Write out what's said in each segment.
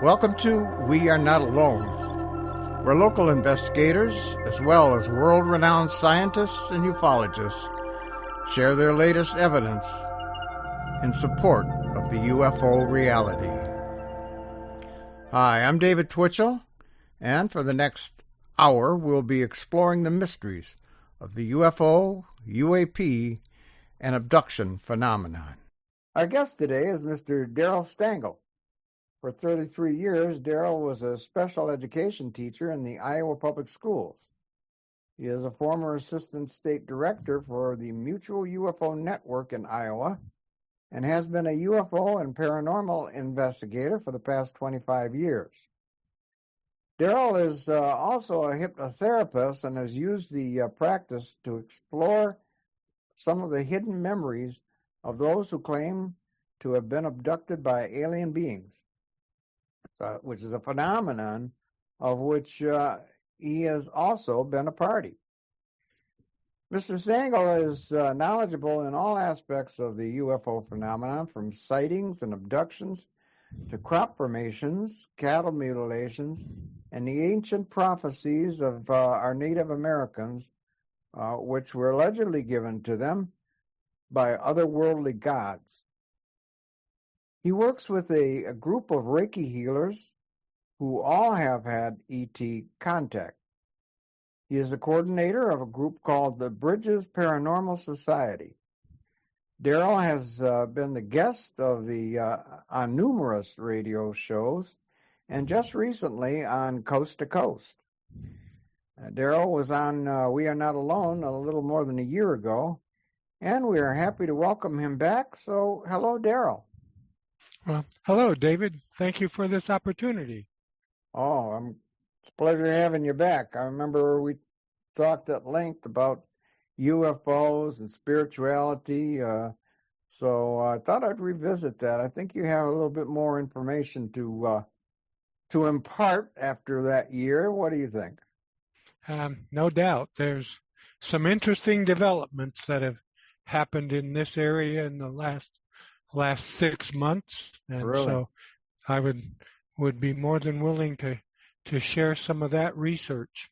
Welcome to We Are Not Alone, where local investigators, as well as world-renowned scientists and ufologists, share their latest evidence in support of the UFO reality. Hi, I'm David Twichell, and for the next hour, we'll be exploring the mysteries of the UFO, UAP, and abduction phenomenon. Our guest today is Mr. Daryl Stangl. For 33 years, Daryl was a special education teacher in the Iowa Public Schools. He is a former assistant state director for the Mutual UFO Network in Iowa and has been a UFO and paranormal investigator for the past 25 years. Daryl is also a hypnotherapist and has used the practice to explore some of the hidden memories of those who claim to have been abducted by alien beings, which is a phenomenon of which he has also been a party. Mr. Stangl is knowledgeable in all aspects of the UFO phenomenon, from sightings and abductions to crop formations, cattle mutilations, and the ancient prophecies of our Native Americans, which were allegedly given to them by otherworldly gods. He works with a group of Reiki healers who all have had ET contact. He is the coordinator of a group called the Bridges Paranormal Society. Daryl has been the guest of on numerous radio shows and just recently on Coast to Coast. Daryl was on We Are Not Alone a little more than a year ago, and we are happy to welcome him back. So, hello, Daryl. Well, hello, David. Thank you for this opportunity. Oh, it's a pleasure having you back. I remember we talked at length about UFOs and spirituality, so I thought I'd revisit that. I think you have a little bit more information to impart after that year. What do you think? No doubt. There's some interesting developments that have happened in this area in the last 6 months, and really? So I would be more than willing to share some of that research.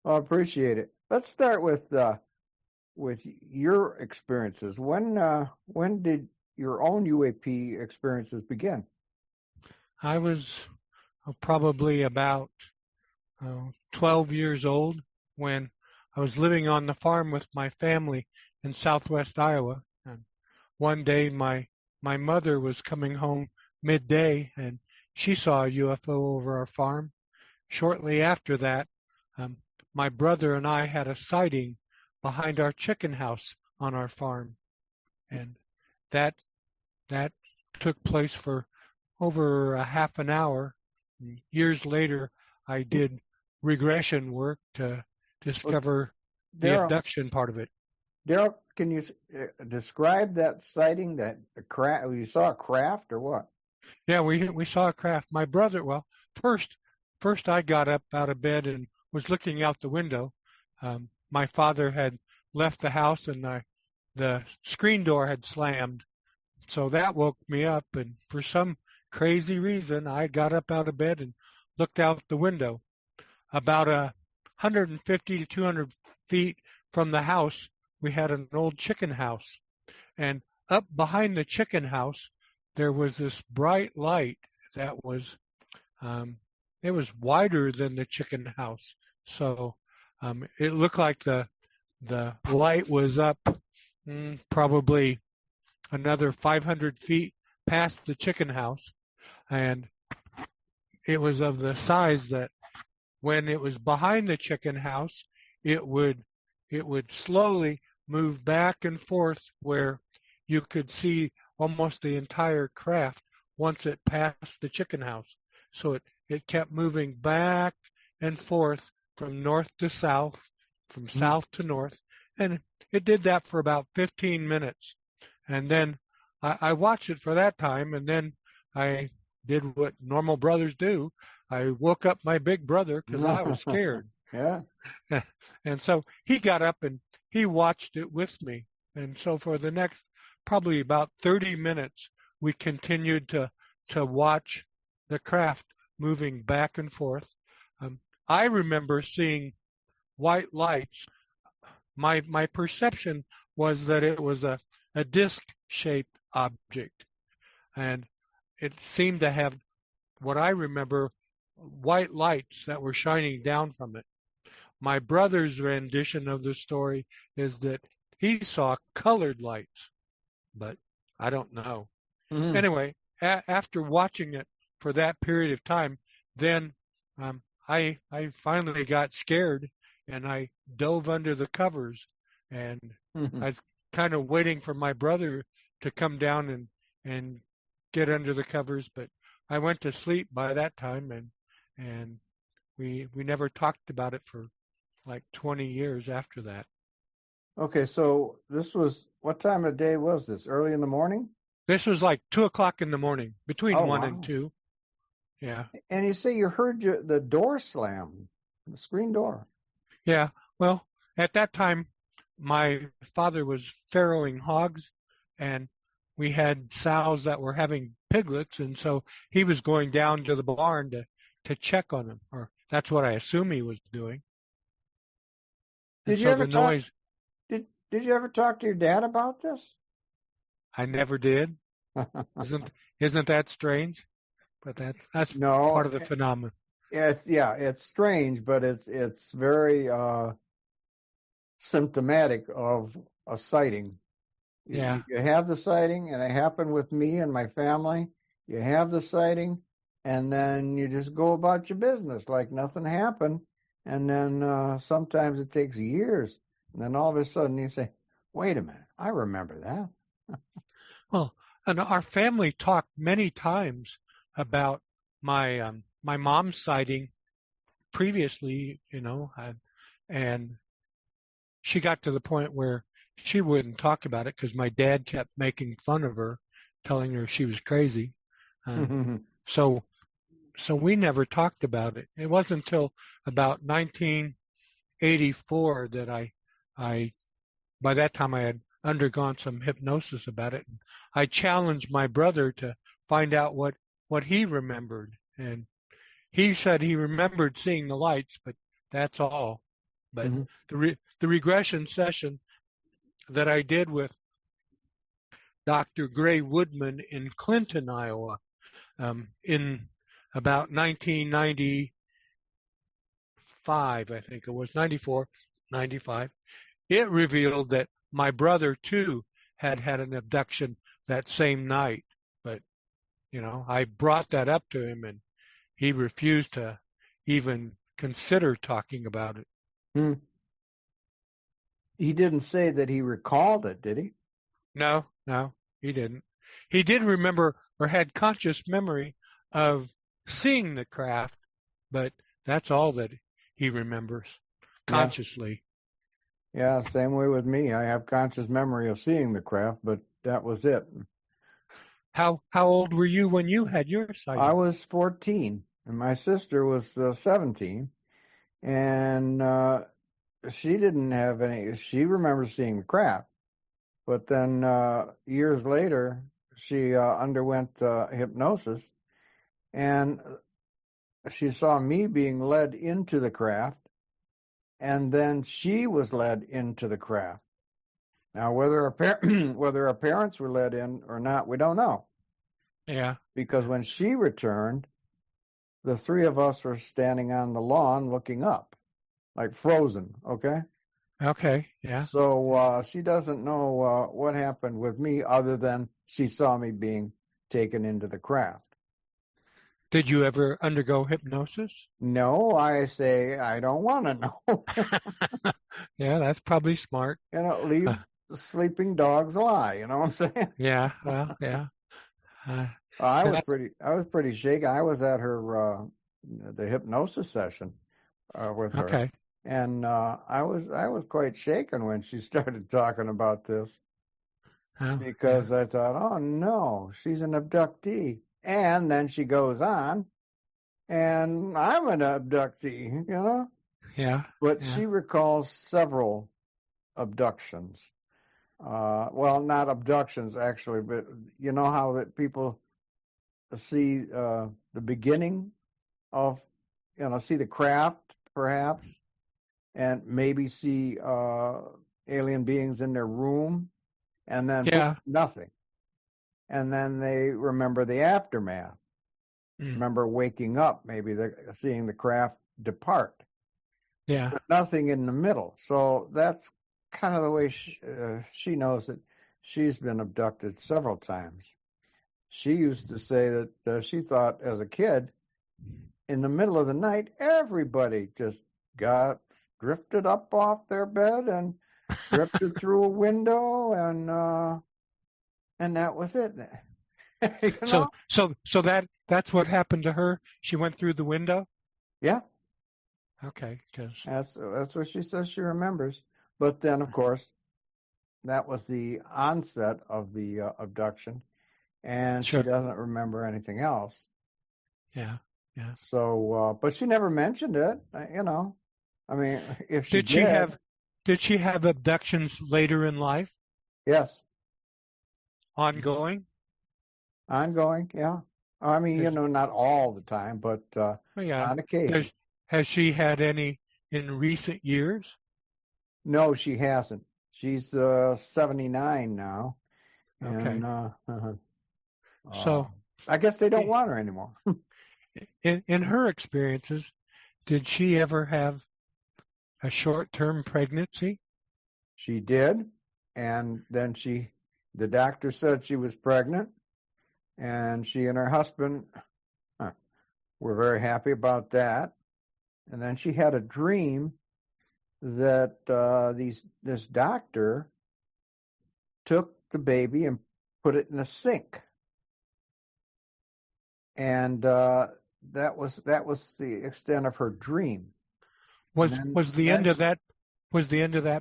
I appreciate it. Let's start with your experiences. When did your own UAP experiences begin? I was probably about 12 years old when I was living on the farm with my family in southwest Iowa. And one day my mother was coming home midday and she saw a UFO over our farm. Shortly after that, my brother and I had a sighting behind our chicken house on our farm. And that took place for over a half an hour. Years later, I did regression work to discover the abduction part of it. Daryl, can you describe that sighting? You saw a craft or what? Yeah, we saw a craft. My brother, well, first I got up out of bed and was looking out the window. My father had left the house and the screen door had slammed. So that woke me up, and for some crazy reason, I got up out of bed and looked out the window. About 150 to 200 feet from the house, we had an old chicken house. And up behind the chicken house, there was this bright light that was, it was wider than the chicken house. So it looked like the light was up probably another 500 feet past the chicken house. And it was of the size that when it was behind the chicken house, it would slowly move back and forth where you could see almost the entire craft once it passed the chicken house. So it kept moving back and forth from north to south, from south to north, and it did that for about 15 minutes. And then I watched it for that time, and then I did what normal brothers do. I woke up my big brother because I was scared. Yeah. And so he got up and he watched it with me. And so for the next probably about 30 minutes, we continued to watch the craft moving back and forth. I remember seeing white lights. My perception was that it was a disc-shaped object, and it seemed to have what I remember white lights that were shining down from it. My brother's rendition of the story is that he saw colored lights, but I don't know. Mm-hmm. Anyway, after watching it for that period of time, then I finally got scared and I dove under the covers, and I was kind of waiting for my brother to come down and get under the covers, but I went to sleep by that time, and we never talked about it for like 20 years after that. Okay, so this was, what time of day was this? Early in the morning? This was like 2:00 in the morning, between 1 wow. and 2. Yeah. And you say you heard the door slam, the screen door. Yeah. Well, at that time, my father was farrowing hogs, and we had sows that were having piglets, and so he was going down to the barn to check on them, or that's what I assume he was doing. Did you ever talk? Did you ever talk to your dad about this? I never did. Isn't that strange? But that's no, part of the phenomenon. It's strange, but it's very symptomatic of a sighting. Yeah. You have the sighting, and it happened with me and my family. You have the sighting, and then you just go about your business like nothing happened. And then sometimes it takes years. And then all of a sudden you say, wait a minute, I remember that. Well, and our family talked many times about my my mom's sighting previously, and she got to the point where she wouldn't talk about it because my dad kept making fun of her, telling her she was crazy. So we never talked about it. It wasn't until about 1984 that I by that time I had undergone some hypnosis about it. I challenged my brother to find out what he remembered, and he said he remembered seeing the lights, but that's all. But the regression session that I did with Dr. Gray Woodman in Clinton, Iowa, in about 1995, I think it was 94, 95, it revealed that my brother too had an abduction that same night. But I brought that up to him, and he refused to even consider talking about it. He didn't say that he recalled it, did he? No, he didn't. He did remember, or had conscious memory of seeing the craft, but that's all that he remembers consciously. Yeah, same way with me. I have conscious memory of seeing the craft, but that was it. How old were you when you had your sighting? I was 14, and my sister was 17, and she didn't have any. She remembers seeing the craft, but then years later, she underwent hypnosis, and she saw me being led into the craft, and then she was led into the craft. Now, whether our parents were led in or not, we don't know. Yeah. Because when she returned, the three of us were standing on the lawn looking up, like frozen, okay? Okay, yeah. So she doesn't know what happened with me other than she saw me being taken into the craft. Did you ever undergo hypnosis? No, I say I don't want to know. Yeah, that's probably smart. Leave sleeping dogs lie. You know what I'm saying? Yeah, well, yeah. I was pretty shaken. I was at her the hypnosis session with her. Okay. And I was quite shaken when she started talking about this, because I thought, oh no, she's an abductee. And then she goes on, and I'm an abductee, Yeah. But she recalls several abductions. Well, not abductions actually, but you know how that people see the beginning of, see the craft perhaps, and maybe see alien beings in their room, and then nothing. And then they remember the aftermath. Remember waking up, maybe they're seeing the craft depart. Yeah. But nothing in the middle. So that's kind of the way she knows that she's been abducted several times. She used to say that she thought as a kid, in the middle of the night, everybody just drifted up off their bed and drifted through a window, and that was it. You know? So that's what happened to her. She went through the window. Yeah. Okay. That's what she says she remembers. But then, of course, that was the onset of the abduction, and she doesn't remember anything else. Yeah. So, but she never mentioned it. I mean, if she did she have abductions later in life? Yes. Ongoing, yeah. I mean, not all the time, but on occasion. Has she had any in recent years? No, she hasn't. She's 79 now. Okay. And, so I guess they don't want her anymore. in her experiences, did she ever have a short-term pregnancy? She did, and then the doctor said she was pregnant, and she and her husband were very happy about that. And then she had a dream that this doctor took the baby and put it in a sink, and that was the extent of her dream. Was the end of that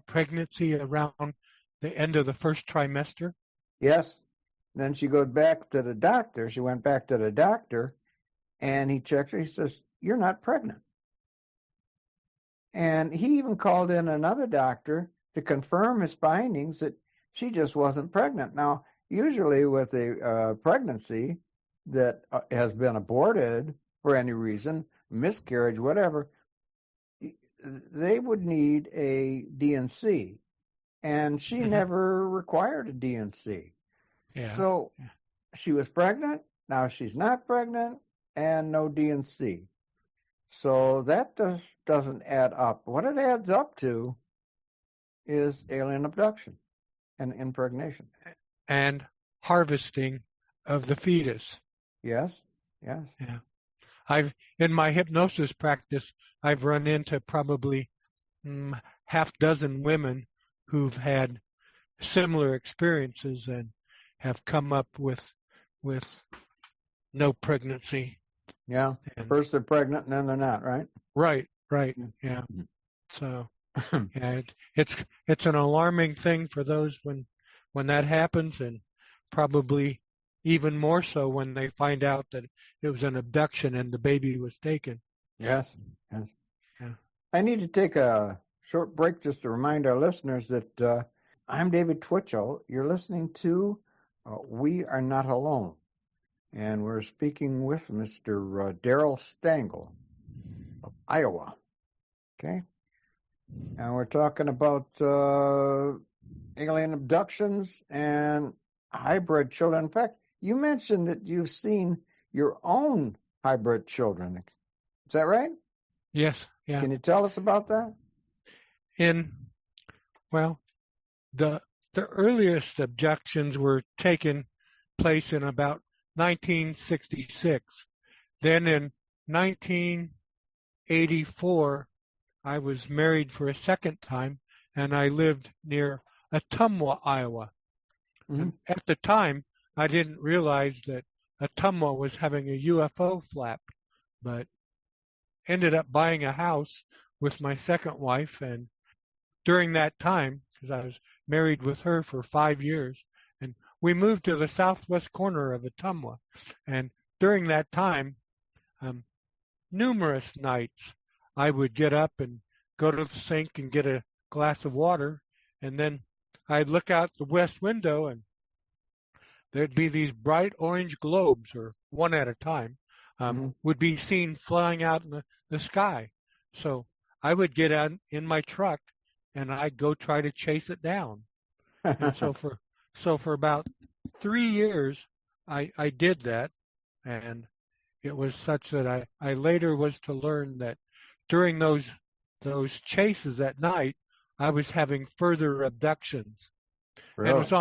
pregnancy around the end of the first trimester? Yes. Then she goes back to the doctor. She went back to the doctor, and he checked her. He says, "You're not pregnant." And he even called in another doctor to confirm his findings that she just wasn't pregnant. Now, usually with a pregnancy that has been aborted for any reason, miscarriage, whatever, they would need a D&C. And she never required a D&C. Yeah. So she was pregnant, now she's not pregnant, and no D&C. So that doesn't add up. What it adds up to is alien abduction and impregnation. And harvesting of the fetus. Yes. Yeah. In my hypnosis practice, I've run into probably half dozen women who've had similar experiences and have come up with no pregnancy. Yeah. First they're pregnant and then they're not, right? Right. Yeah. So it's an alarming thing for those when that happens, and probably even more so when they find out that it was an abduction and the baby was taken. Yes. Yeah. I need to take a short break just to remind our listeners that I'm David Twichell. You're listening to We Are Not Alone. And we're speaking with Mr. Daryl Stangl of Iowa. Okay? And we're talking about alien abductions and hybrid children. In fact, you mentioned that you've seen your own hybrid children. Is that right? Yes. Yeah. Can you tell us about that? The earliest abductions were taken place in about 1966. Then in 1984, I was married for a second time, and I lived near Ottumwa, Iowa. Mm-hmm. And at the time, I didn't realize that Ottumwa was having a UFO flap, but ended up buying a house with my second wife. And during that time, because I was married with her for 5 years, and we moved to the southwest corner of Ottumwa. And during that time, numerous nights, I would get up and go to the sink and get a glass of water, and then I'd look out the west window, and there'd be these bright orange globes, or one at a time, would be seen flying out in the sky. So I would get out in my truck and I'd go try to chase it down. And so for about 3 years, I did that, and it was such that I later was to learn that during those chases at night, I was having further abductions. Really? And it was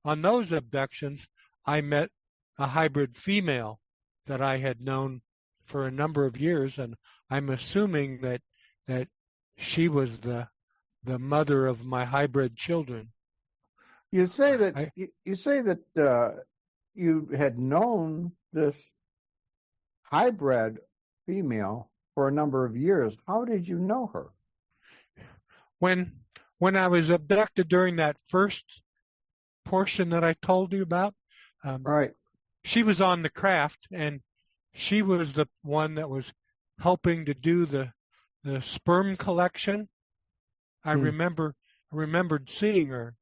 on those abductions I met a hybrid female that I had known for a number of years, and I'm assuming that she was the mother of my hybrid children. You say that you had known this hybrid female for a number of years. How did you know her? When I was abducted during that first portion that I told you about, right, she was on the craft, and she was the one that was helping to do the sperm collection. I remembered seeing her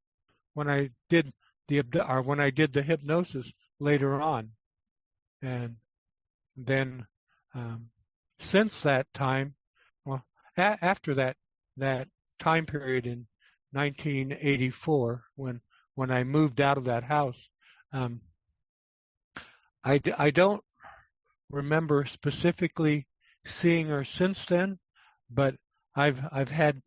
when I did the hypnosis later on, and then since that time, well, after that time period in 1984, when I moved out of that house, I don't remember specifically seeing her since then, but I've had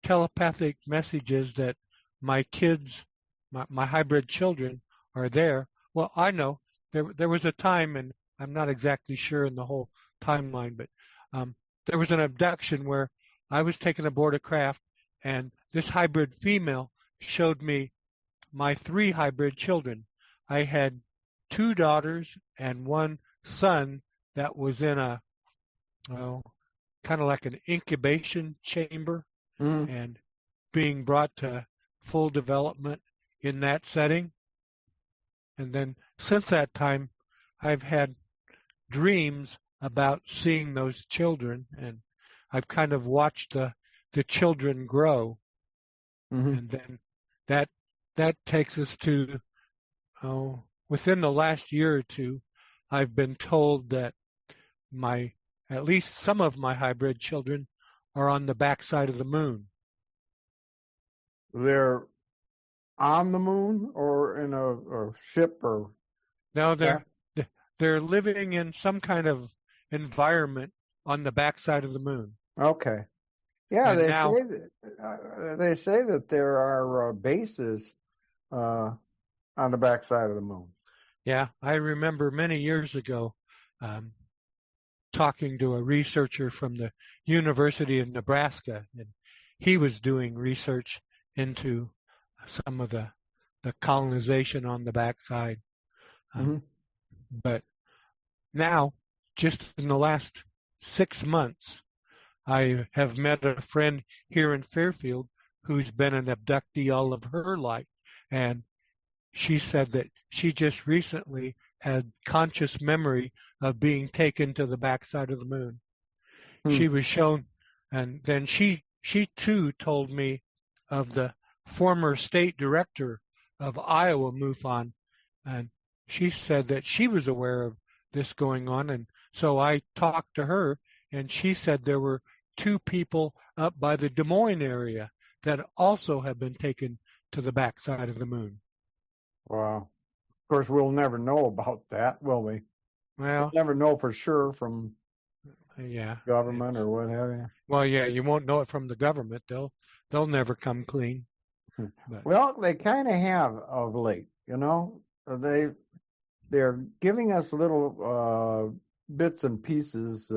telepathic messages that my kids, my hybrid children, are there. Well, I know there was a time, and I'm not exactly sure in the whole timeline, but there was an abduction where I was taken aboard a craft, and this hybrid female showed me my 3 hybrid children. I had 2 daughters and 1 son that was in a kind of like an incubation chamber and being brought to full development in that setting. And then since that time, I've had dreams about seeing those children, and I've kind of watched the children grow. And then that takes us to within the last year or two, I've been told that at least some of my hybrid children are on the backside of the moon. They're on the moon, or in a ship, or no? They're living in some kind of environment on the backside of the moon. Okay. Yeah, they say that there are bases on the backside of the moon. Yeah, I remember many years ago talking to a researcher from the University of Nebraska, and he was doing research into some of the colonization on the backside. But now, just in the last 6 months, I have met a friend here in Fairfield who's been an abductee all of her life, and she said that she just recently had conscious memory of being taken to the backside of the moon. She was shown, and then she too told me of the former state director of Iowa MUFON, and she said that she was aware of this going on, and so I talked to her, and she said there were 2 people up by the Des Moines area that also have been taken to the backside of the moon. Wow. Of course, we'll never know about that, will we? Well, we'll never know for sure from government or what have you. Well, yeah, you won't know it from the government. They'll never come clean. But. Well, they kind of have of late, They're giving us little bits and pieces,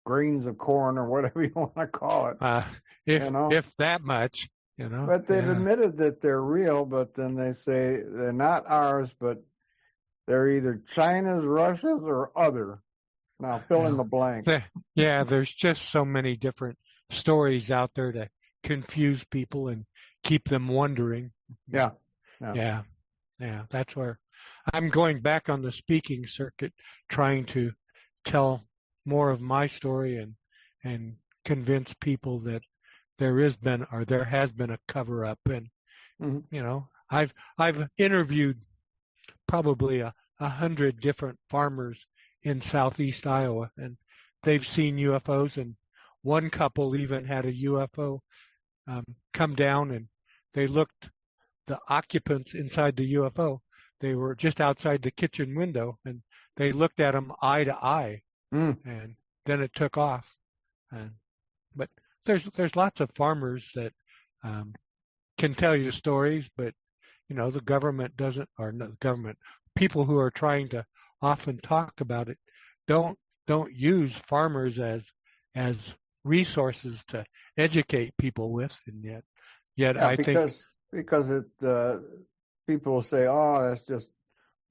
grains of corn or whatever you want to call it. If that much, But they've admitted that they're real, but then they say they're not ours, but they're either China's, Russia's, or other. Now, fill in the blank. Yeah, there's just so many different stories out there to confuse people and keep them wondering. Yeah. That's where I'm going back on the speaking circuit, trying to tell more of my story and convince people that there has been a cover up, and I've interviewed probably 100 different farmers in southeast Iowa, and they've seen UFOs. And one couple even had a UFO come down, and they looked the occupants inside the UFO. They were just outside the kitchen window, and they looked at them eye to eye, and then it took off. But there's lots of farmers that can tell you stories, but the government doesn't, or no, the government, people who are trying to often talk about it don't use farmers as resources to educate people with, and yet Yeah, I think because it people say, oh, that's just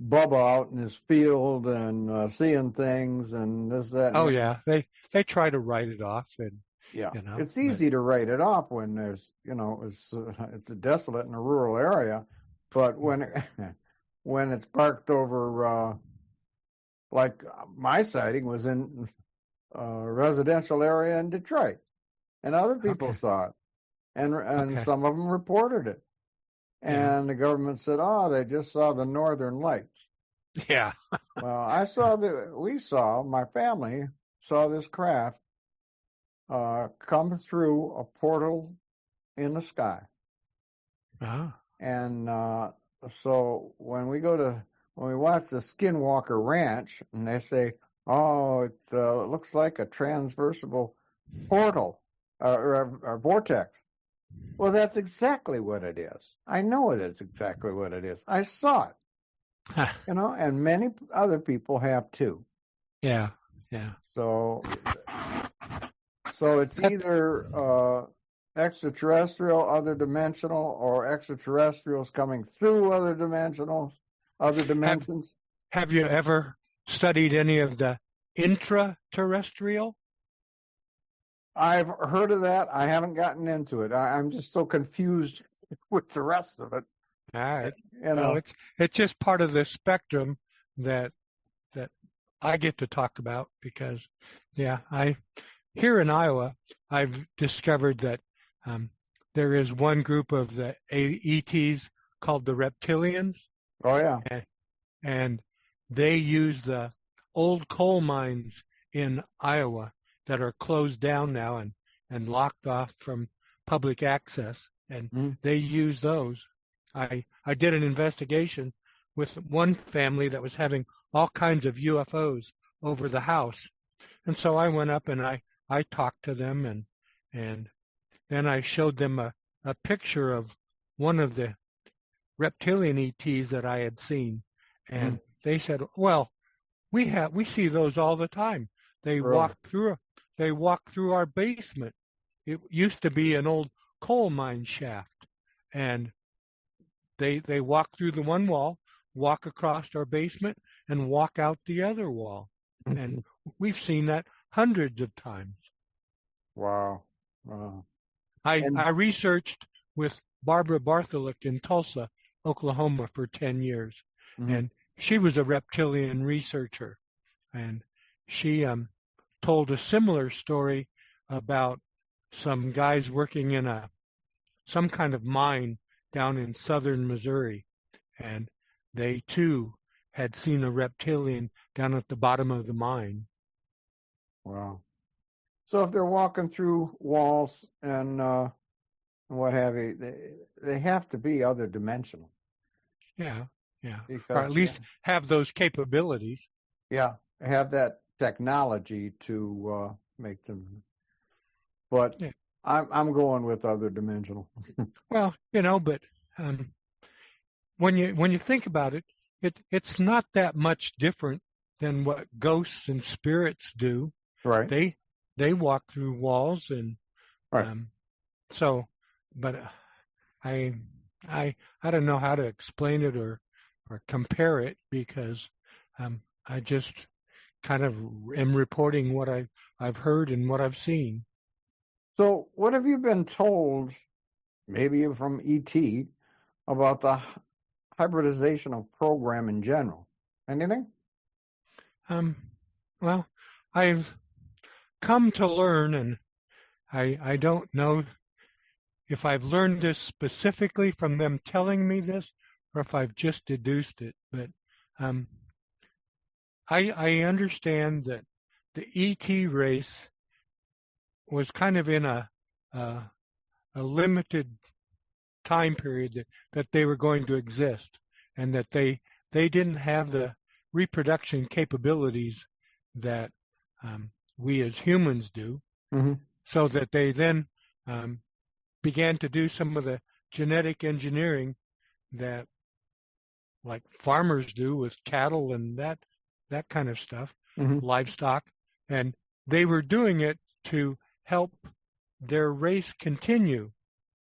Bubba out in his field and seeing things and this, that. Oh yeah, they try to write it off, and yeah, it's easy to write it off when there's it's desolate in a rural area, but when when it's parked over, like my sighting was in a residential area in Detroit, and other people saw it, and some of them reported it, and the government said, oh, they just saw the northern lights. Yeah. Well, my family saw this craft come through a portal in the sky. And so when we watch the Skinwalker Ranch, and they say, oh, it looks like a transversible portal or a vortex. Well, that's exactly what it is. I know it is exactly what it is. I saw it. And many other people have too. Yeah. So it's either extraterrestrial, other dimensional, or extraterrestrials coming through other dimensions. Have you ever studied any of the intraterrestrial? I've heard of that. I haven't gotten into it. I'm just so confused with the rest of it. All right. Well, it's just part of the spectrum that I get to talk about because, here in Iowa, I've discovered that there is one group of the ETs called the reptilians. Oh, yeah. And they use the old coal mines in Iowa that are closed down now and locked off from public access. And they use those. I did an investigation with one family that was having all kinds of UFOs over the house. And so I went up and I talked to them and then I showed them a picture of one of the reptilian ETs that I had seen. And they said, well, we see those all the time. They walk through our basement. It used to be an old coal mine shaft, and they walk through the one wall, walk across our basement, and walk out the other wall. And we've seen that hundreds of times. Wow. I researched with Barbara Bartholick in Tulsa, Oklahoma for 10 years. And she was a reptilian researcher. And she told a similar story about some guys working in some kind of mine down in southern Missouri. And they too had seen a reptilian down at the bottom of the mine. Wow. So if they're walking through walls and what have you, they have to be other dimensional. Yeah. Because, or at least have those capabilities. Yeah, have that technology to make them. But I'm going with other dimensional. Well, but when you think about it, it's not that much different than what ghosts and spirits do. Right. They walk through walls and so, but I don't know how to explain it or compare it because I just kind of am reporting what I've heard and what I've seen. So what have you been told, maybe from ET, about the hybridizational program in general? Anything? Well, I've come to learn, and I don't know if I've learned this specifically from them telling me this, or if I've just deduced it. But I understand that the ET race was kind of in a limited time period that they were going to exist, and that they didn't have the reproduction capabilities that we as humans do, so that they then began to do some of the genetic engineering that like farmers do with cattle and that kind of stuff, livestock, and they were doing it to help their race continue.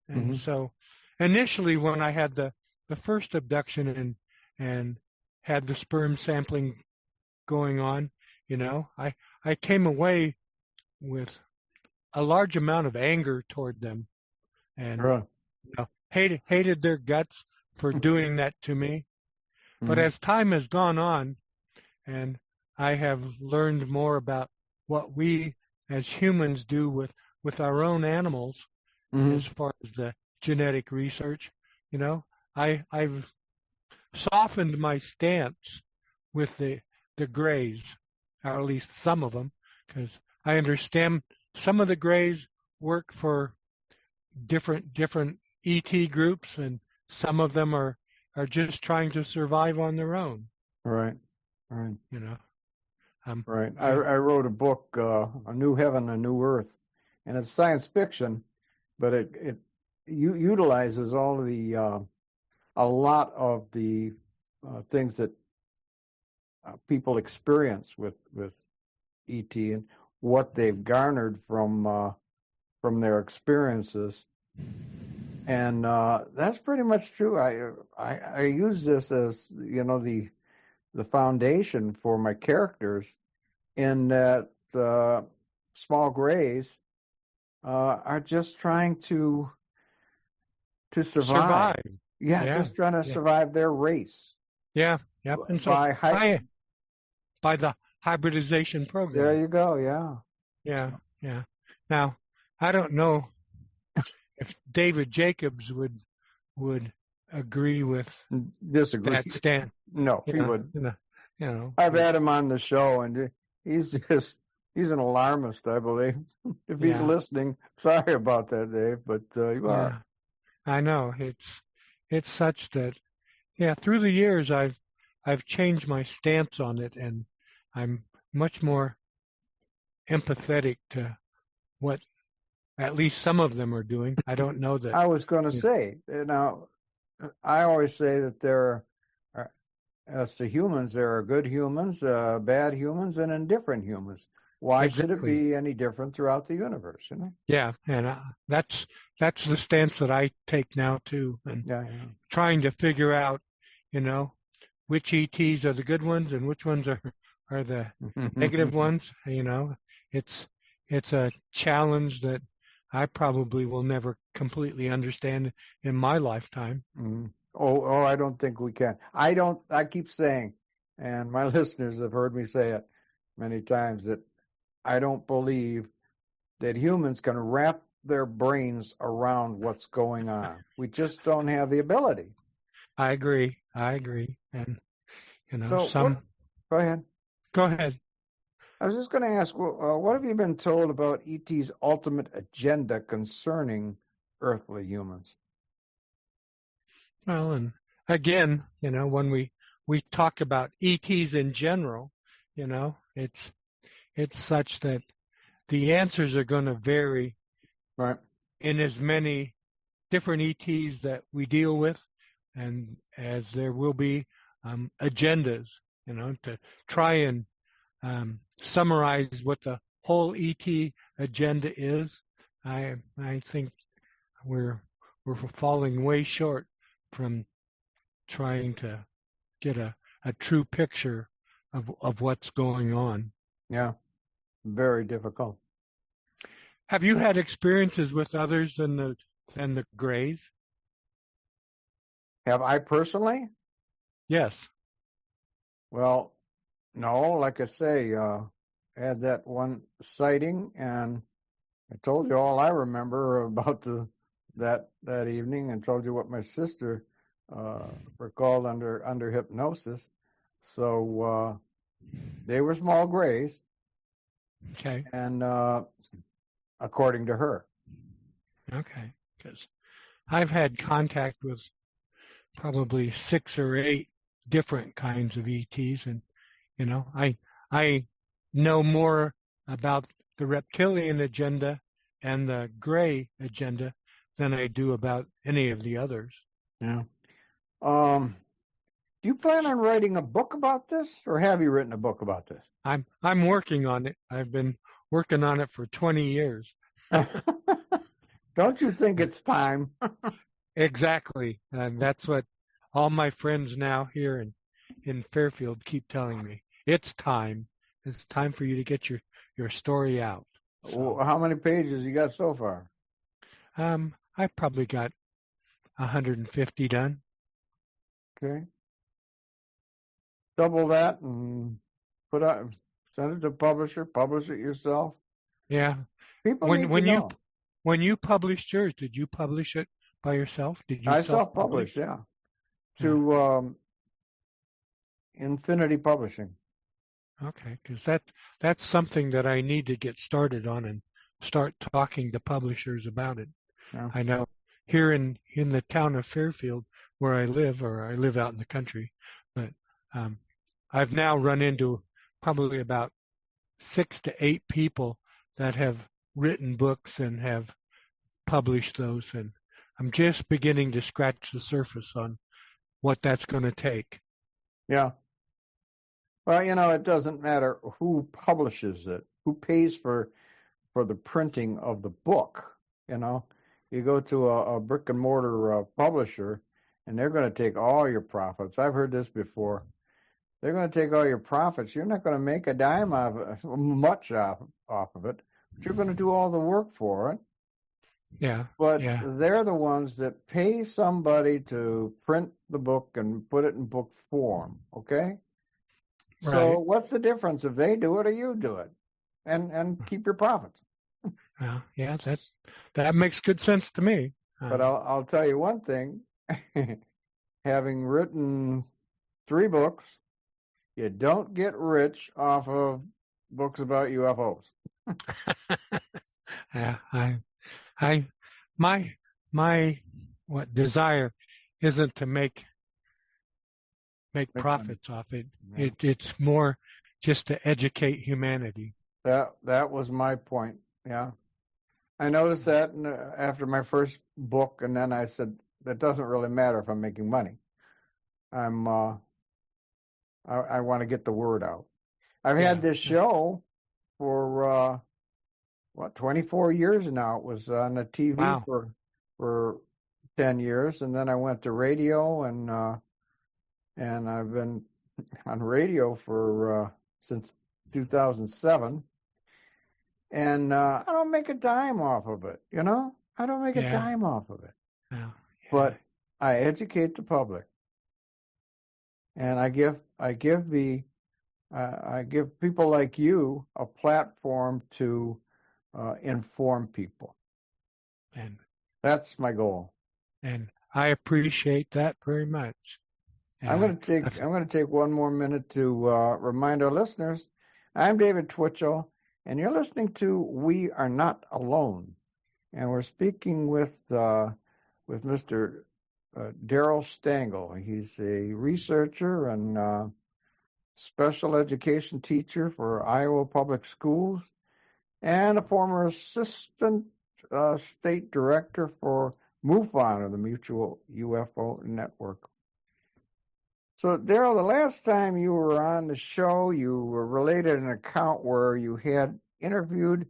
And so initially when I had the first abduction and had the sperm sampling going on, I came away with a large amount of anger toward them, and hated their guts for doing that to me. But as time has gone on, and I have learned more about what we as humans do with our own animals, as far as the genetic research, I've softened my stance with the Greys, or at least some of them, because I understand some of the Greys work for different ET groups, and some of them are just trying to survive on their own. Right. Right. Right. I wrote a book, A New Heaven, A New Earth, and it's science fiction, but it utilizes all of the a lot of the things that people experience with ET and what they've garnered from their experiences, and that's pretty much true. I use this as the foundation for my characters, in that small Greys are just trying to survive. Yeah, just trying to survive their race. Yeah, yep. And so by the hybridization program. There you go. Yeah. Now, I don't know if David Jacobs would agree with that stand. No, he wouldn't. I've had him on the show, and he's an alarmist, I believe. If he's listening, sorry about that, Dave, but you are. I know it's such that through the years I've changed my stance on it, and I'm much more empathetic to what at least some of them are doing. I don't know that. I was going to say, now, I always say that there are, as to humans, there are good humans, bad humans, and indifferent humans. Why should it be any different throughout the universe? Yeah, and that's the stance that I take now too, and trying to figure out, which ETs are the good ones and which ones are the negative ones. It's a challenge that I probably will never completely understand in my lifetime. Oh, I don't think we can. I keep saying, and my listeners have heard me say it many times, that I don't believe that humans can wrap their brains around what's going on. We just don't have the ability. I agree. And, so go ahead. Go ahead. I was just going to ask, what have you been told about ET's ultimate agenda concerning earthly humans? Well, and again, when we talk about ETs in general, it's such that the answers are going to vary, right, in as many different ETs that we deal with, and as there will be agendas, to try and summarize what the whole ET agenda is. I think we're falling way short from trying to get a true picture of what's going on. Yeah, very difficult. Have you had experiences with others than the Greys? Have I personally? Yes. Well, no, like I say, I had that one sighting, and I told you all I remember about the that evening and told you what my sister recalled under hypnosis. So they were small grays. Okay. And according to her. Okay. Because I've had contact with probably 6 or 8 different kinds of ETs, and I know more about the reptilian agenda and the gray agenda than I do about any of the others. Yeah. Do you plan on writing a book about this, or have you written a book about this? I'm working on it. I've been working on it for 20 years. Don't you think it's time? Exactly. And that's what all my friends now here in Fairfield keep telling me. It's time. It's time for you to get your story out. So, how many pages you got so far? I've probably got 150 done. Okay. Double that and send it to publisher, publish it yourself. Yeah. People need to know. When you published yours, did you publish it by yourself? Did you I self-published, yeah. To Infinity Publishing. Okay, because that's something that I need to get started on and start talking to publishers about it. Yeah. I know here in the town of Fairfield, where I live, or I live out in the country, but I've now run into probably about 6 to 8 people that have written books and have published those, and I'm just beginning to scratch the surface on what that's going to take. Yeah. Well, it doesn't matter who publishes it, who pays for the printing of the book. You go to a brick and mortar publisher, and they're going to take all your profits. I've heard this before. They're going to take all your profits. You're not going to make a dime much off of it, but you're going to do all the work for it. Yeah. But yeah. They're the ones that pay somebody to print the book and put it in book form. Okay. Right. So what's the difference if they do it or you do it, and keep your profits? Yeah, that makes good sense to me. But I'll tell you one thing: having written 3 books, you don't get rich off of books about UFOs. Yeah, my desire isn't to make profits off it. Yeah. It's more just to educate humanity. That was my point. Yeah, I noticed that after my first book, and then I said that doesn't really matter if I'm making money. I want to get the word out. I've had this show for 24 years now. It was on the TV for 10 years, and then I went to radio, and I've been on radio for since 2007. And I don't make a dime off of it, I don't make a dime off of it. Yeah. But I educate the public, and I give people like you a platform to inform people, and that's my goal. And I appreciate that very much. I'm going to take one more minute to remind our listeners. I'm David Twichell, and you're listening to We Are Not Alone, and we're speaking with Mr. Daryl Stangl. He's a researcher and special education teacher for Iowa Public Schools, and a former assistant state director for MUFON, or the Mutual UFO Network. So, Daryl, the last time you were on the show, you related an account where you had interviewed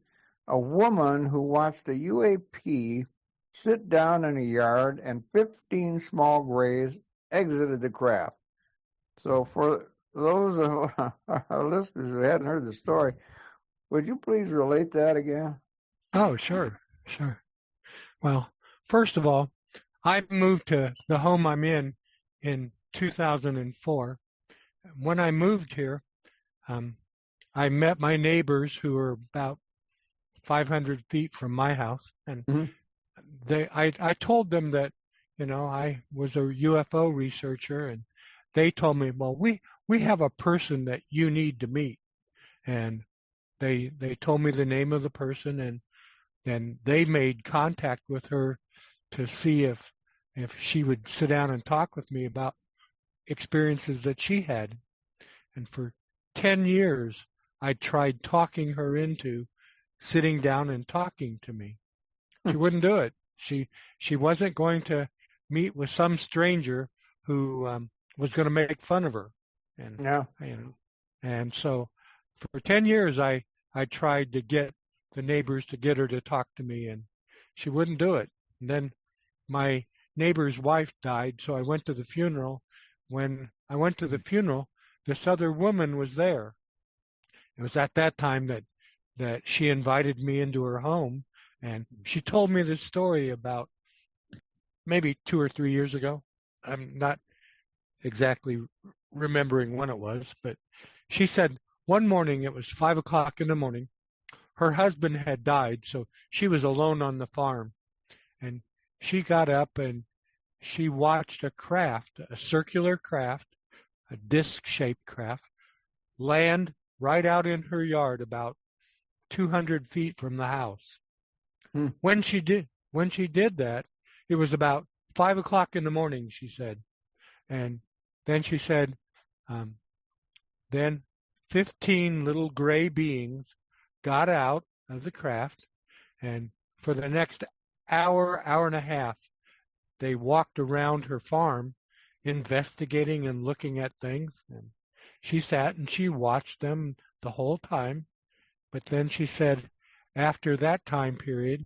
a woman who watched a UAP sit down in a yard and 15 small grays exited the craft. So, for those of our listeners who hadn't heard the story, would you please relate that again? Oh, sure. Well, first of all, I moved to the home I'm in 2004. When I moved here, I met my neighbors who were about 500 feet from my house, and I told them that, I was a UFO researcher, and they told me, well, we have a person that you need to meet. And they told me the name of the person, and then they made contact with her to see if she would sit down and talk with me about experiences that she had. And for 10 years, I tried talking her into sitting down and talking to me. She wouldn't do it. She wasn't going to meet with some stranger who was going to make fun of her. And Yeah. And so for 10 years, I tried to get the neighbors to get her to talk to me, and she wouldn't do it. And then my neighbor's wife died, so I went to the funeral. When I went to the funeral, this other woman was there. It was at that time that she invited me into her home, and she told me this story about maybe 2 or 3 years ago. I'm not exactly remembering when it was, but she said one morning, it was 5 o'clock in the morning, her husband had died, so she was alone on the farm. And she got up and she watched a craft, a circular craft, a disc-shaped craft, land right out in her yard about 200 feet from the house. When she did that, it was about 5 o'clock in the morning, she said. And then she said, then 15 little gray beings got out of the craft, and for the next hour and a half, they walked around her farm investigating and looking at things. And she sat and she watched them the whole time. But then she said, after that time period,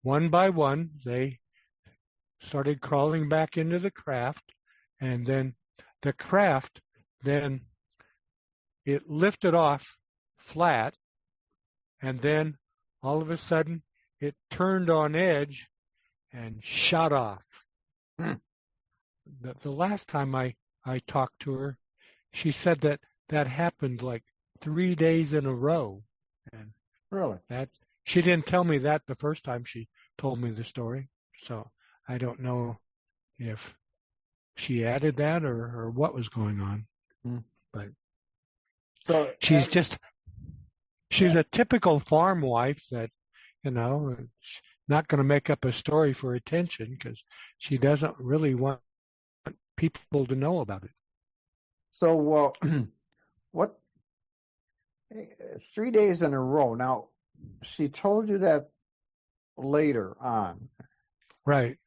one by one, they started crawling back into the craft, and then the craft, then it lifted off flat, and then all of a sudden it turned on edge and shot off. The last time I talked to her, she said that happened like 3 days in a row. And Really? that she didn't tell me that the first time she told me the story. So I don't know if she added that or what was going on. But so she's a typical farm wife that, not going to make up a story for attention because she doesn't really want people to know about it. So, well, what? 3 days in a row. Now, she told you that later on. Right.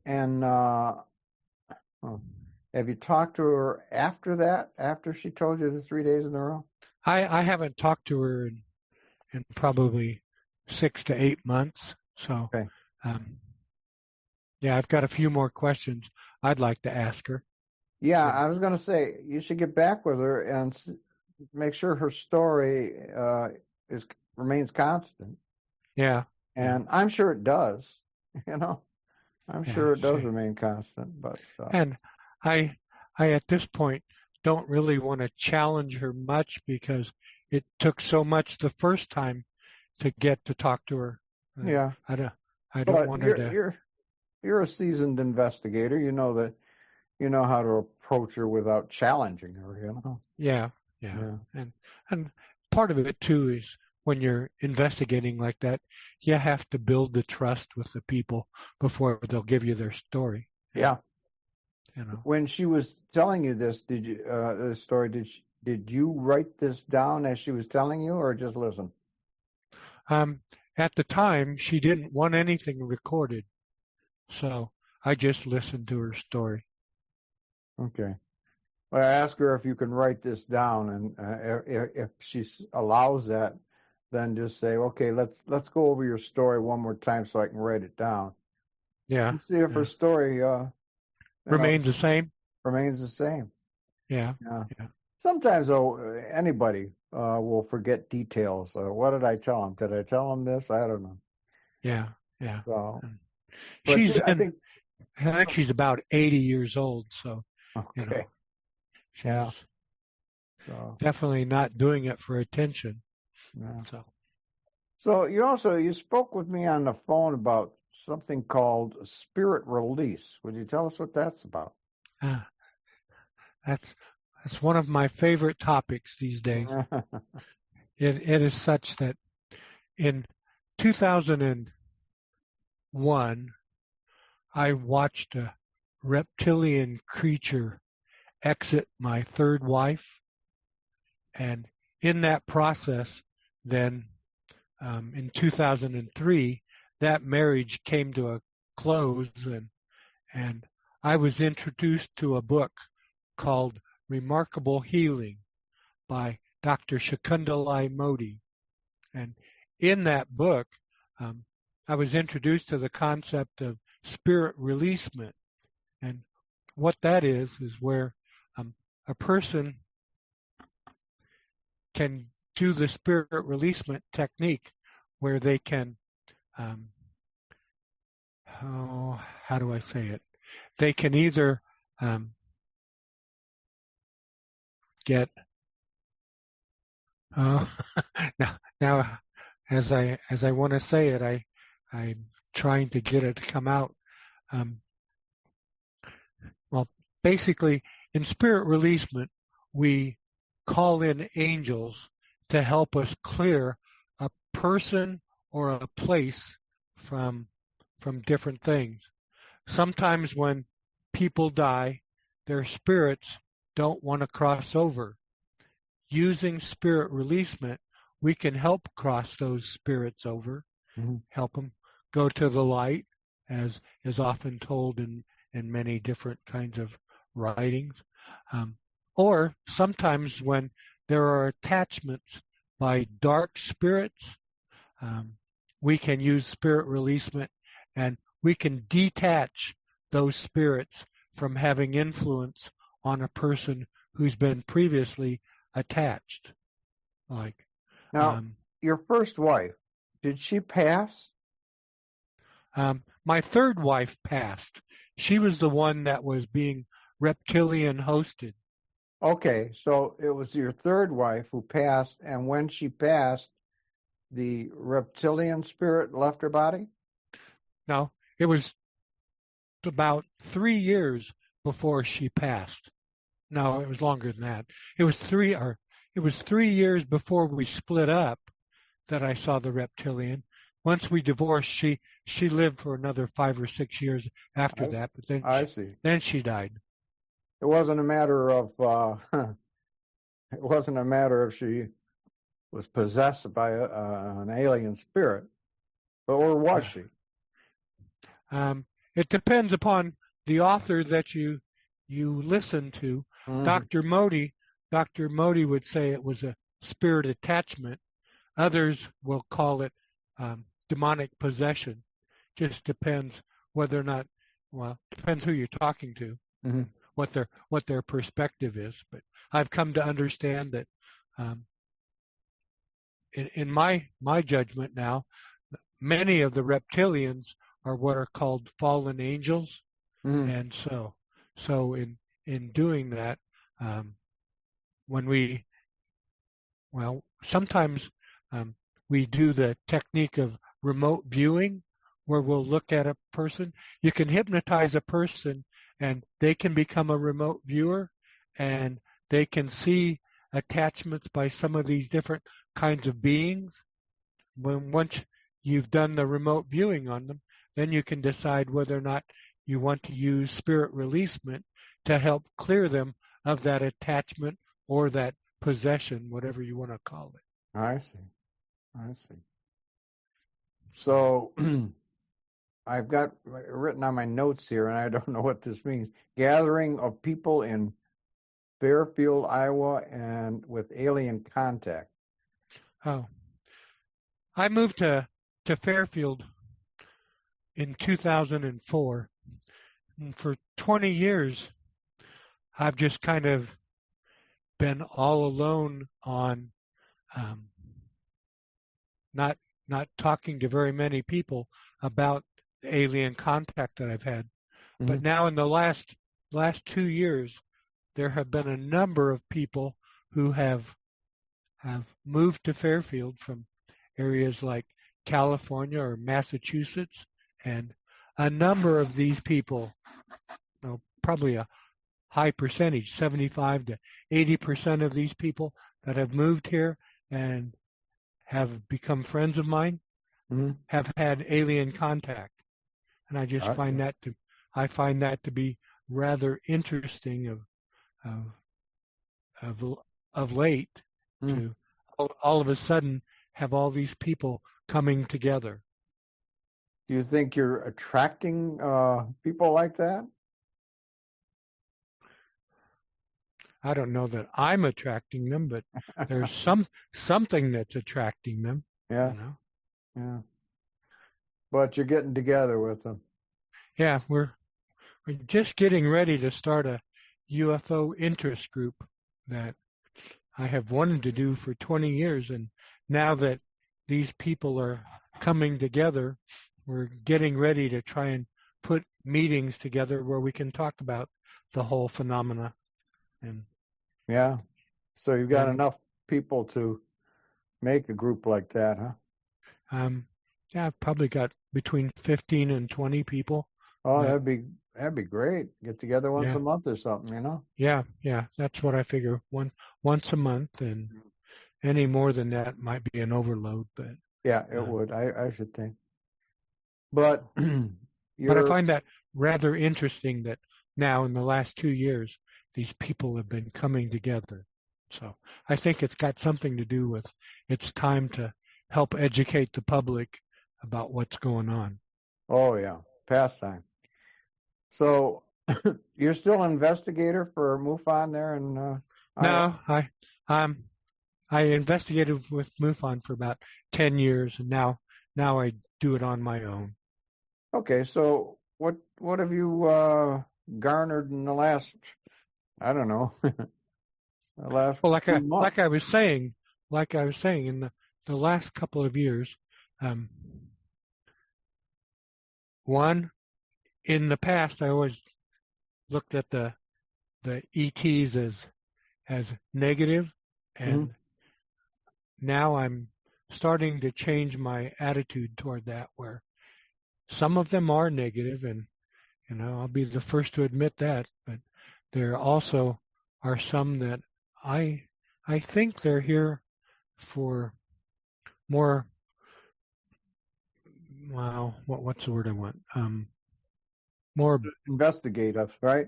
And have you talked to her after that, after she told you the 3 days in a row? I haven't talked to her in probably 6 to 8 months. So, okay. Yeah, I've got a few more questions I'd like to ask her. Yeah, I was going to say, you should get back with her and make sure her story remains constant. Yeah. And I'm sure it does, I'm sure it does remain constant. But and I at this point don't really want to challenge her much because it took so much the first time to get to talk to her. Yeah. I don't want her to. You're a seasoned investigator. You know that. You know how to approach her without challenging her. Yeah. And part of it too is when you're investigating like that, you have to build the trust with the people before they'll give you their story. Yeah. When she was telling you this, did you this story? Did you write this down as she was telling you, or just listen? At the time, she didn't want anything recorded, so I just listened to her story. Okay. Well, I ask her if you can write this down, and if she allows that, then just say, "Okay, let's go over your story one more time so I can write it down." Yeah. And see if her story remains the same. Remains the same. Yeah. Sometimes, though, anybody will forget details. What did I tell him? Did I tell him this? I don't know. Yeah. So, I think she's about 80 years old. So, okay. She's so definitely not doing it for attention. Yeah. So you spoke with me on the phone about something called spirit release. Would you tell us what that's about? That's one of my favorite topics these days. It is such that in 2001, I watched a reptilian creature exit my third wife, and in that process, then in 2003, that marriage came to a close, and I was introduced to a book called Remarkable Healing by Dr. Shakundalai Modi. And in that book, I was introduced to the concept of spirit releasement. And what that is where a person can do the spirit releasement technique where they can, how do I say it? They can either get now as I want to say it, I'm trying to get it to come out. Well, basically, in spirit releasement, we call in angels to help us clear a person or a place from different things. Sometimes when people die, their spirits don't want to cross over. Using spirit releasement, we can help cross those spirits over, help them go to the light, as is often told in many different kinds of writings. Or sometimes when there are attachments by dark spirits, we can use spirit releasement, and we can detach those spirits from having influence on a person who's been previously attached. Like now, your first wife, did she pass? My third wife passed. She was the one that was being reptilian hosted. Okay, so it was your third wife who passed, and when she passed, the reptilian spirit left her body? No, it was about 3 years before she passed. No, it was longer than that. It was 3 years before we split up that I saw the reptilian. Once we divorced, she lived for another 5 or 6 years after that, but then then she died. It wasn't a matter of it wasn't a matter of she was possessed by an alien spirit, but or was she? It depends upon the author that you listen to. Dr. Modi would say it was a spirit attachment. Others will call it demonic possession. Just depends whether or not. Well, depends who you're talking to, what their perspective is. But I've come to understand that in my judgment now, many of the reptilians are what are called fallen angels, and so in doing that, when sometimes we do the technique of remote viewing, where we'll look at a person. You can hypnotize a person, and they can become a remote viewer, and they can see attachments by some of these different kinds of beings. Once you've done the remote viewing on them, then you can decide whether or not you want to use spirit releasement to help clear them of that attachment or that possession, whatever you want to call it. I see. So I've got written on my notes here, and I don't know what this means. Gathering of people in Fairfield, Iowa, and with alien contact. Oh, I moved to Fairfield in 2004. And for 20 years, I've just kind of been all alone on not talking to very many people about the alien contact that I've had. But now in the last 2 years, there have been a number of people who have moved to Fairfield from areas like California or Massachusetts And a number of these people, probably a high percentage, 75 to 80% of these people that have moved here and have become friends of mine have had alien contact. And I just find that to be rather interesting of late to all of a sudden have all these people coming together. Do you think you're attracting people like that? I don't know that I'm attracting them, but there's something that's attracting them. Yeah. Yeah. But you're getting together with them. Yeah, we're just getting ready to start a UFO interest group that I have wanted to do for 20 years. And now that these people are coming together, we're getting ready to try and put meetings together where we can talk about the whole phenomena. And yeah, so you've got enough people to make a group like that, huh? Yeah, I've probably got between 15 and 20 people. Oh, that'd be great. Get together once a month or something, you know? Yeah, that's what I figure. Once a month, and any more than that might be an overload. But yeah, it would. I should think. But but I find that rather interesting that now in the last 2 years these people have been coming together. So I think it's got something to do with it's time to help educate the public about what's going on. Oh yeah, pastime. So you're still an investigator for MUFON there, and no, I investigated with MUFON for about 10 years, and now I do it on my own. Okay, so what have you garnered in the last, I don't know, the last well, few months? like I was saying, in the last couple of years, one, in the past I always looked at the ETs as negative, and now I'm starting to change my attitude toward that, where some of them are negative, and I'll be the first to admit that, but there also are some that I think they're here for more, well, what's the word I want? More investigative, right?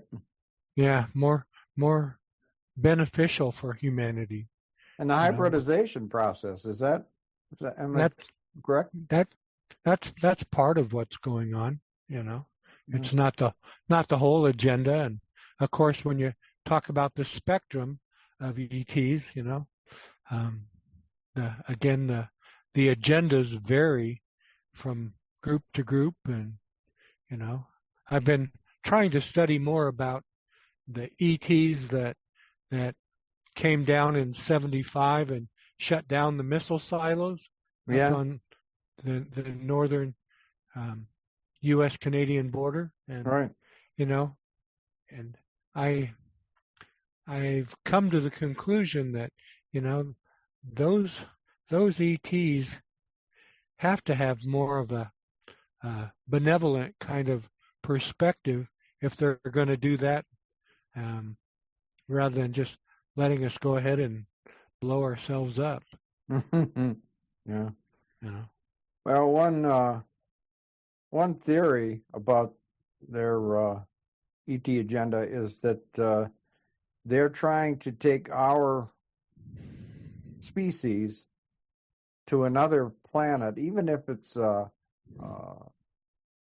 Yeah, more beneficial for humanity. And the hybridization process, is that am I correct? That's part of what's going on, It's not the whole agenda. And of course, when you talk about the spectrum of ETs, the agendas vary from group to group, and I've been trying to study more about the ETs that came down in '75 and shut down the missile silos up on the northern U.S.-Canadian border, and right. And I've come to the conclusion that those ETs have to have more of a benevolent kind of perspective if they're going to do that, rather than just letting us go ahead and blow ourselves up. Yeah. Well, one theory about their ET agenda is that they're trying to take our species to another planet, even if it's a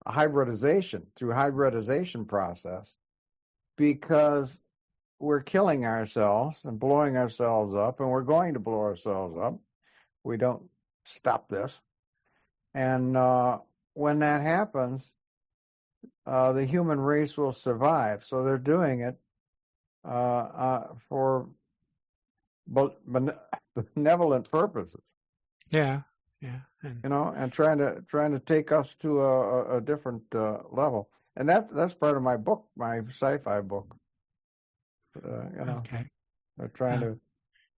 hybridization, through hybridization process, because we're killing ourselves and blowing ourselves up, and we're going to blow ourselves up. We don't stop this. And when that happens, the human race will survive. So they're doing it for benevolent purposes. Yeah. And trying to take us to a different level. And that's part of my book, my sci-fi book. Okay. They're trying to.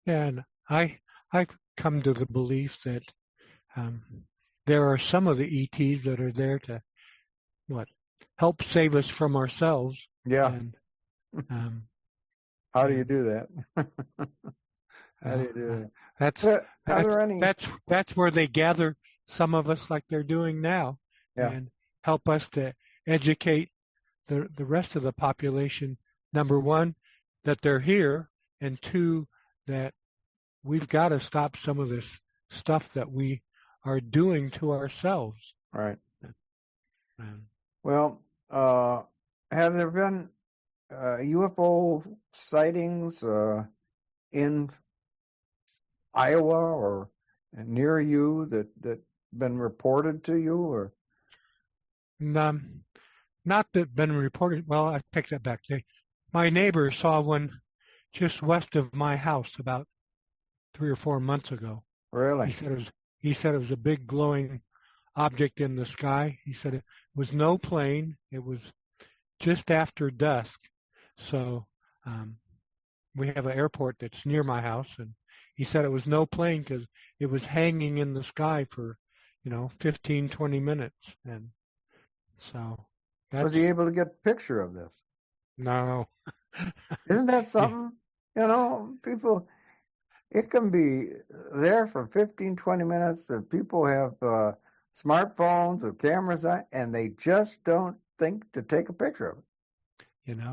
Yeah, and I've come to the belief that there are some of the ETs that are there to help save us from ourselves. Yeah. And, how do you do that? How do you do that? That's where they gather some of us like they're doing now, and help us to educate the rest of the population. Number one, that they're here, and two, that we've got to stop some of this stuff that we are doing to ourselves. Right. Well, have there been UFO sightings in Iowa or near you that been reported to you, or? Not that been reported. Well, I take that back. My neighbor saw one just west of my house about 3 or 4 months ago. Really? He said it was a big glowing object in the sky. He said it was no plane. It was just after dusk. So we have an airport that's near my house, and he said it was no plane because it was hanging in the sky for, 15, 20 minutes. And so was he able to get a picture of this? No. Isn't that something? People, it can be there for 15, 20 minutes. People have smartphones with cameras on, and they just don't think to take a picture of it.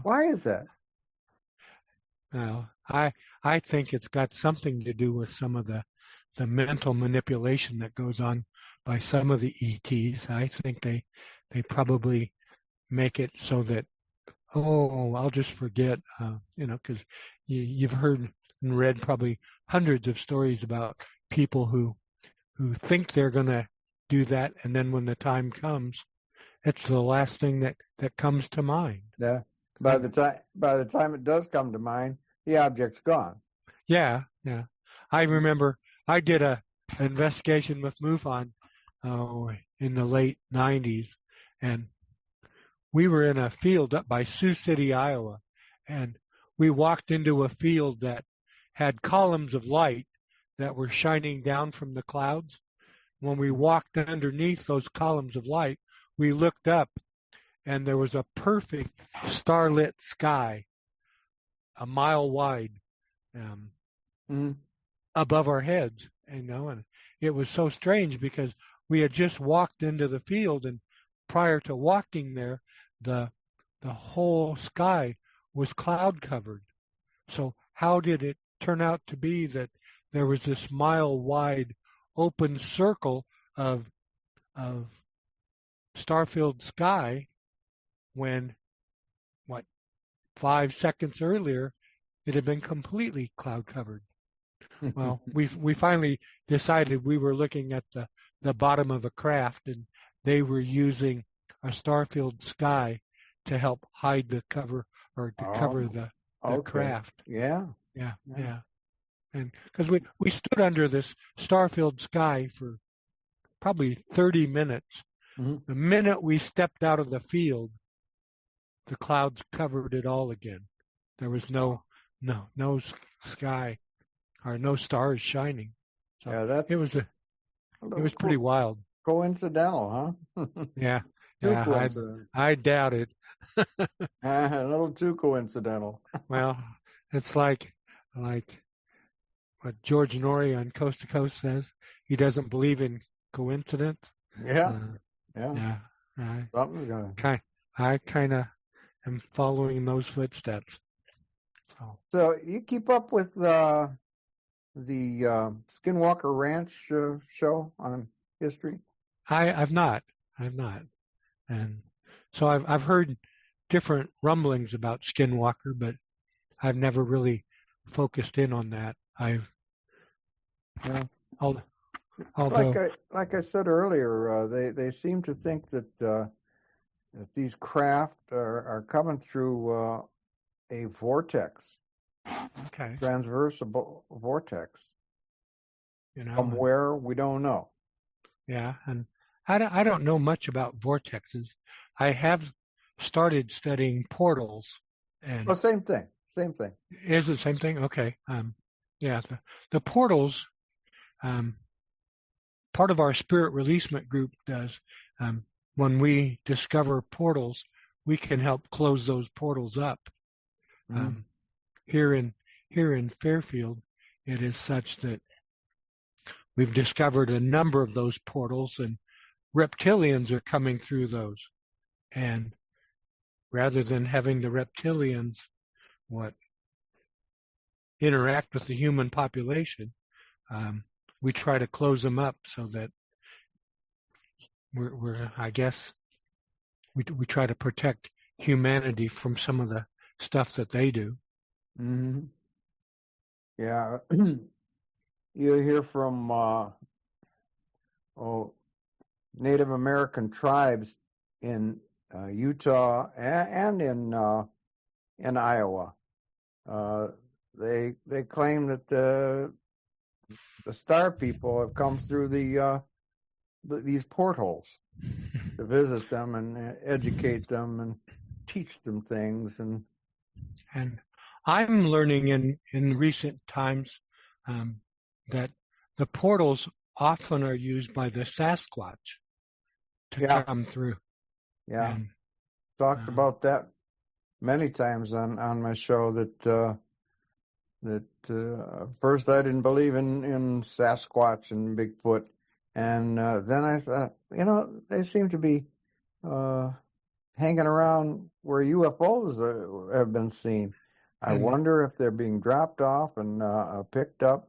Why is that? No, I think it's got something to do with some of the mental manipulation that goes on by some of the ETs. I think they probably make it so that, I'll just forget, because you've heard and read probably hundreds of stories about people who think they're going to do that, and then when the time comes, it's the last thing that comes to mind. Yeah. By the time it does come to mind, the object's gone. Yeah. I remember I did an investigation with MUFON in the late 90s, and we were in a field up by Sioux City, Iowa, and we walked into a field that had columns of light that were shining down from the clouds. When we walked underneath those columns of light, we looked up, and there was a perfect starlit sky, a mile wide, above our heads. And it was so strange because we had just walked into the field, and prior to walking there, the whole sky was cloud covered. So how did it turn out to be that there was this mile wide open circle of star-filled sky when 5 seconds earlier it had been completely cloud covered? Well, we finally decided we were looking at the bottom of a craft, and they were using a star-filled sky to help hide the cover, or to cover the craft. Yeah. And because we stood under this star-filled sky for probably 30 minutes. Mm-hmm. The minute we stepped out of the field, the clouds covered it all again. There was no sky or no stars shining. So it was pretty wild. Coincidental, huh? Yeah. I doubt it. A little too coincidental. Well, it's like what George Norrie on Coast to Coast says. He doesn't believe in coincidence. Yeah. Something's going. I kind of am following those footsteps. So you keep up with the Skinwalker Ranch show on History? I've not, and so I've heard different rumblings about Skinwalker, but I've never really focused in on that. Although, like I said earlier, they seem to think that these craft are coming through a vortex, transversal vortex. From where we don't know. Yeah, and I don't know much about vortexes. I have started studying portals, and same thing. Is it the same thing? Okay. The portals. Part of our spirit releasement group does. when we discover portals, we can help close those portals up. Here in Fairfield, it is such that we've discovered a number of those portals, and reptilians are coming through those. And rather than having the reptilians interact with the human population, we try to close them up so that we try to protect humanity from some of the stuff that they do. Mm-hmm. Yeah. You hear from Native American tribes in Utah and in Iowa. They claim that the star people have come through these portholes to visit them and educate them and teach them things. And I'm learning in recent times that the portals often are used by the Sasquatch to come through. Yeah, talked about that many times on my show. That first I didn't believe in Sasquatch and Bigfoot, and then I thought, they seem to be hanging around where UFOs have been seen. I wonder if they're being dropped off and picked up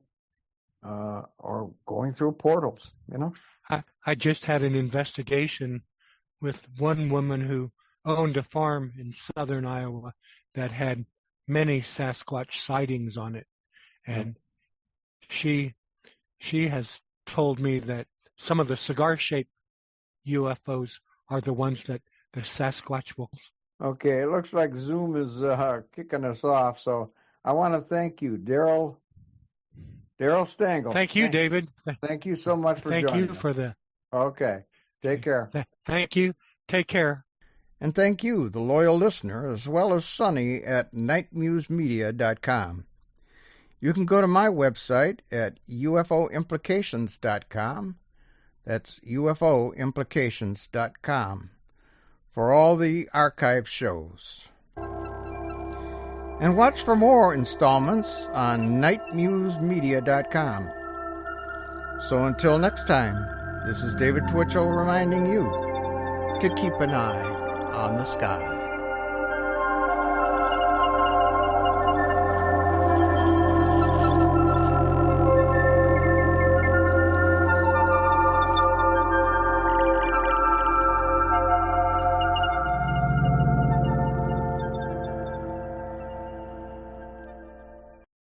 or going through portals, I just had an investigation with one woman who owned a farm in southern Iowa that had many Sasquatch sightings on it. And she has told me that some of the cigar-shaped UFOs are the ones that the Sasquatch will. Okay, it looks like Zoom is kicking us off, so I want to thank you, Daryl Stangl. Thank you, David. Thank you so much for joining us. Thank you for the... Okay, take care. Thank you. Take care. And thank you, the loyal listener, as well as Sonny at nitemusemedia.com. You can go to my website at ufoimplications.com. That's ufoimplications.com for all the archive shows. And watch for more installments on nitemusemedia.com. So until next time, this is David Twichell reminding you to keep an eye on the sky.